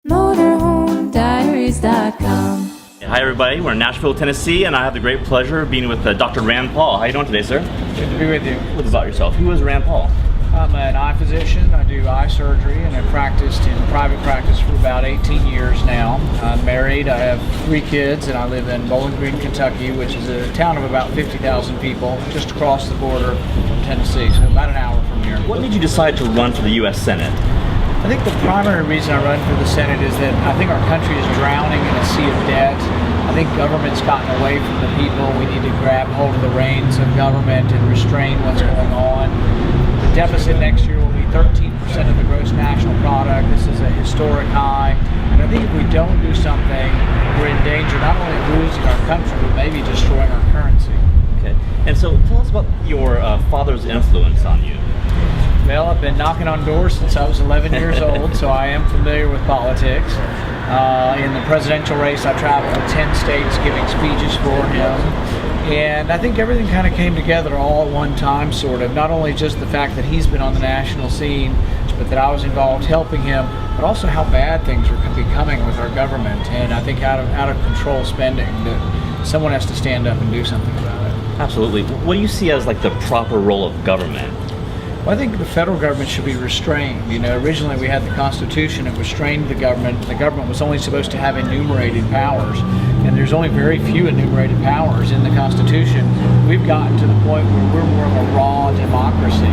motorhomediaries.com. Hi everybody, we're in Nashville, Tennessee, and I have the great pleasure of being with Dr. Rand Paul. How are you doing today, sir? Good to be with you. What about yourself? Who is Rand Paul? I'm an eye physician. I do eye surgery, and I've practiced in private practice for about 18 years now. I'm married, I have 3 kids, and I live in Bowling Green, Kentucky, which is a town of about 50,000 people, just across the border from Tennessee, so about an hour from here. What made you decide to run for the U.S. Senate? I think the primary reason I run for the Senate is that I think our country is drowning in a sea of debt. I think government's gotten away from the people. We need to grab hold of the reins of government and restrain what's going on. The deficit next year will be 13% of the gross national product. This is a historic high. And I think if we don't do something, we're in danger not only of losing our country, but maybe destroying our currency. Okay, and so tell us about your father's influence on you. Well, I've been knocking on doors since I was 11 years old, so I am familiar with politics. In the presidential race, I traveled to 10 states giving speeches for him. And I think everything kind of came together all at one time, sort of. Not only just the fact that he's been on the national scene, but that I was involved helping him, but also how bad things are becoming with our government. And I think out of control spending, that someone has to stand up and do something about it. Absolutely. What do you see as like the proper role of government? Well, I think the federal government should be restrained. You know, originally we had the Constitution that restrained the government. The government was only supposed to have enumerated powers, and there's only very few enumerated powers in the Constitution. We've gotten to the point where we're more of a raw democracy.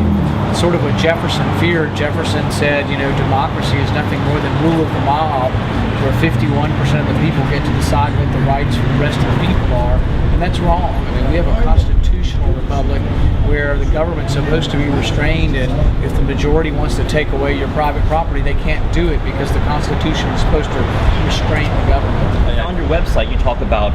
It's sort of what Jefferson feared. Jefferson said, you know, democracy is nothing more than rule of the mob, where 51% of the people get to decide what the rights for the rest of the people are, and that's wrong. I mean, we have a constitutional republic where the government's supposed to be restrained, and if the majority wants to take away your private property, they can't do it because the Constitution is supposed to restrain the government. On your website, you talk about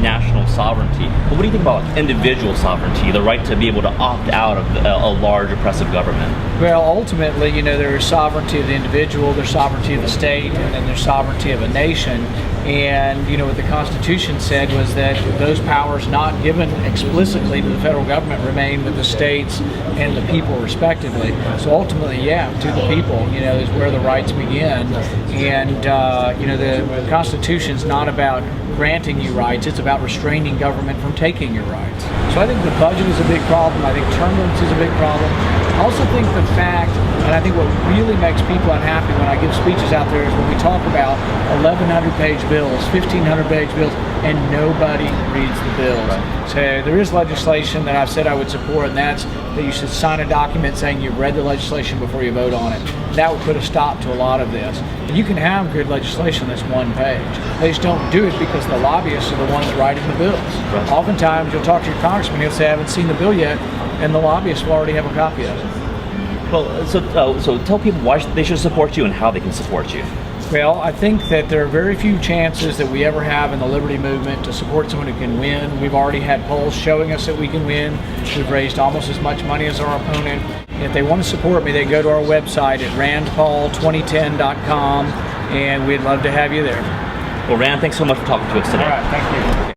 national sovereignty. But what do you think about individual sovereignty, the right to be able to opt out of a large oppressive government? Well, ultimately, you know, there's sovereignty of the individual, there's sovereignty of the state, and then there's sovereignty of a nation. And, you know, what the Constitution said was that those powers not given explicitly to the federal government remain with the states and the people respectively. So ultimately, yeah, to the people, you know, is where the rights begin. And, you know, the Constitution's not about granting you rights, it's about restraining government from taking your rights. So I think the budget is a big problem. I think turbulence is a big problem. I also think the fact, and I think what really makes people unhappy when I give speeches out there is when we talk about 1,100-page bills, 1,500-page bills, and nobody reads the bills. Right. So there is legislation that I've said I would support, and that's that you should sign a document saying you've read the legislation before you vote on it. That would put a stop to a lot of this. And you can have good legislation that's one page. They just don't do it because the lobbyists are the ones writing the bills. Right. Oftentimes you'll talk to your congressman, he'll say, I haven't seen the bill yet, and the lobbyists will already have a copy of it. Well, so tell people why they should support you and how they can support you. Well, I think that there are very few chances that we ever have in the liberty movement to support someone who can win. We've already had polls showing us that we can win. We've raised almost as much money as our opponent. If they want to support me, they go to our website at randpaul2010.com, and we'd love to have you there. Well, Rand, thanks so much for talking to us today. All right, thank you.